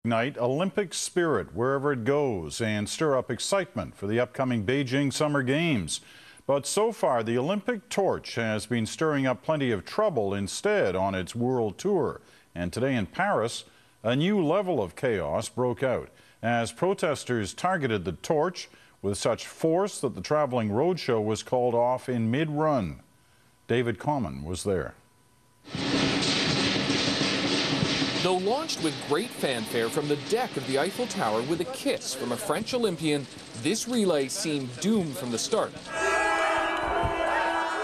Ignite Olympic spirit wherever it goes and stir up excitement for the upcoming Beijing Summer Games. But so far, the Olympic torch has been stirring up plenty of trouble instead on its world tour. And today in Paris, a new level of chaos broke out as protesters targeted the torch with such force that the traveling roadshow was called off in mid-run. David Common was there. Though launched with great fanfare from the deck of the Eiffel Tower with a kiss from a French Olympian, this relay seemed doomed from the start.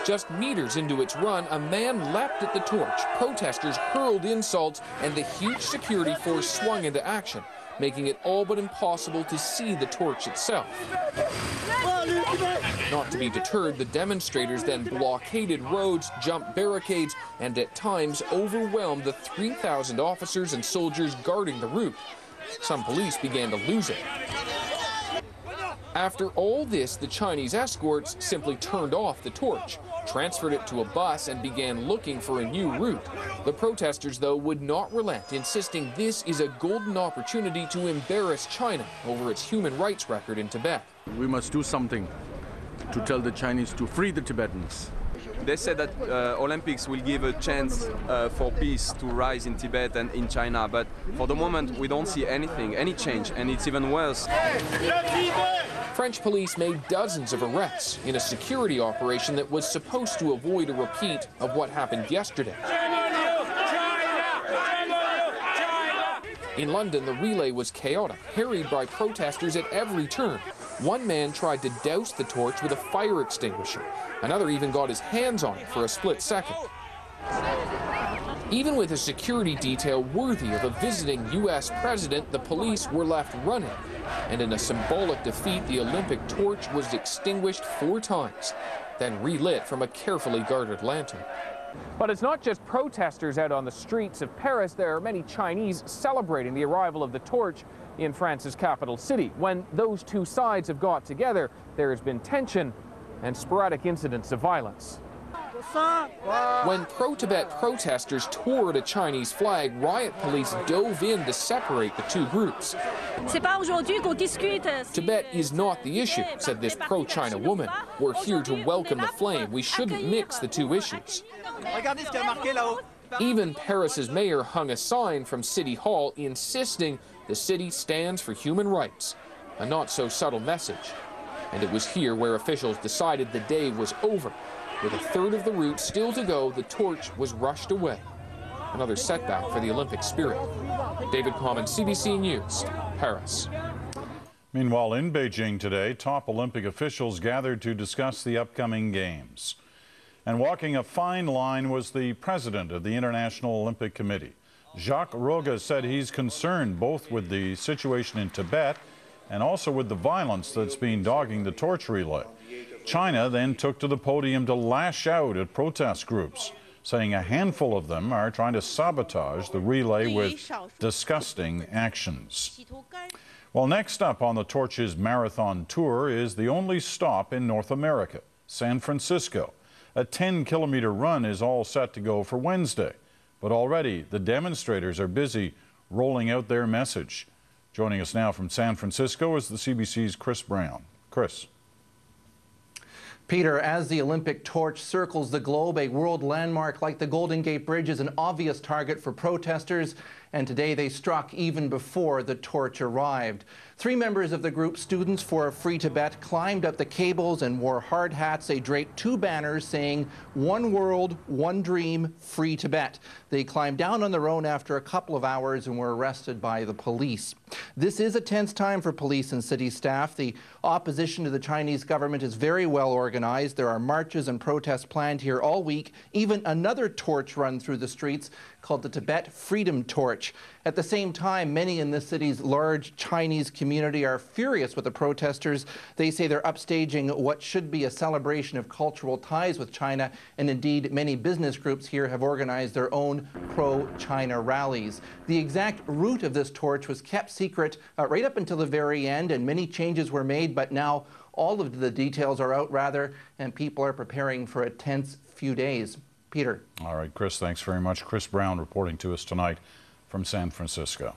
Just meters into its run, a man leapt at the torch, protesters hurled insults, and the huge security force swung into action, making it all but impossible to see the torch itself. Not to be deterred, the demonstrators then blockaded roads, jumped barricades, and at times overwhelmed the 3,000 officers and soldiers guarding the route. Some police began to lose it. After all this, the Chinese escorts simply turned off the torch, transferred it to a bus, and began looking for a new route. The protesters, though, would not relent, insisting this is a golden opportunity to embarrass China over its human rights record in Tibet. We must do something to tell the Chinese to free the Tibetans. They said that Olympics will give a chance for peace to rise in Tibet and in China, but for the moment we don't see anything, any change, and it's even worse. French police made dozens of arrests in a security operation that was supposed to avoid a repeat of what happened yesterday. In London, the relay was chaotic, harried by protesters at every turn. One man tried to douse the torch with a fire extinguisher. Another even got his hands on it for a split second. Even with a security detail worthy of a visiting U.S. president, the police were left running. And in a symbolic defeat, the Olympic torch was extinguished 4 times, then relit from a carefully guarded lantern. But it's not just protesters out on the streets of Paris. There are many Chinese celebrating the arrival of the torch in France's capital city. When those two sides have got together, there has been tension and sporadic incidents of violence. When pro-Tibet protesters tore at a Chinese flag, riot police dove in to separate the two groups. Tibet is not the issue, said this pro-China woman. We're here to welcome the flame. We shouldn't mix the two issues. Even Paris's mayor hung a sign from City Hall insisting the city stands for human rights, a not-so-subtle message. And it was here where officials decided the day was over. With a third of the route still to go, the torch was rushed away. Another setback for the Olympic spirit. David Common, CBC News, Paris. Meanwhile, in Beijing today, top Olympic officials gathered to discuss the upcoming Games. And walking a fine line was the president of the International Olympic Committee. Jacques Roga said he's concerned both with the situation in Tibet and also with the violence that's been dogging the torch relay. China then took to the podium to lash out at protest groups, saying a handful of them are trying to sabotage the relay with disgusting actions. Well, next up on the torch's marathon tour is the only stop in North America, San Francisco. A 10-kilometer run is all set to go for Wednesday, but already the demonstrators are busy rolling out their message. Joining us now from San Francisco is the CBC's Chris Brown. Chris. Peter, as the Olympic torch circles the globe, a world landmark like the Golden Gate Bridge is an obvious target for protesters, and today they struck even before the torch arrived. 3 members of the group Students for a Free Tibet climbed up the cables and wore hard hats. They draped 2 banners saying, "One world, one dream, free Tibet." They climbed down on their own after a couple of hours and were arrested by the police. This is a tense time for police and city staff. The opposition to the Chinese government is very well organized. There are marches and protests planned here all week, even another torch run through the streets called the Tibet Freedom Torch. At the same time, many in the city's large Chinese community are furious with the protesters. They say they're upstaging what should be a celebration of cultural ties with China, and indeed many business groups here have organized their own pro-China rallies. The exact route of this torch was kept secret right up until the very end, and many changes were made, but now all of the details are out, and people are preparing for a tense few days. Peter. All right, Chris, thanks very much. Chris Brown reporting to us tonight from San Francisco.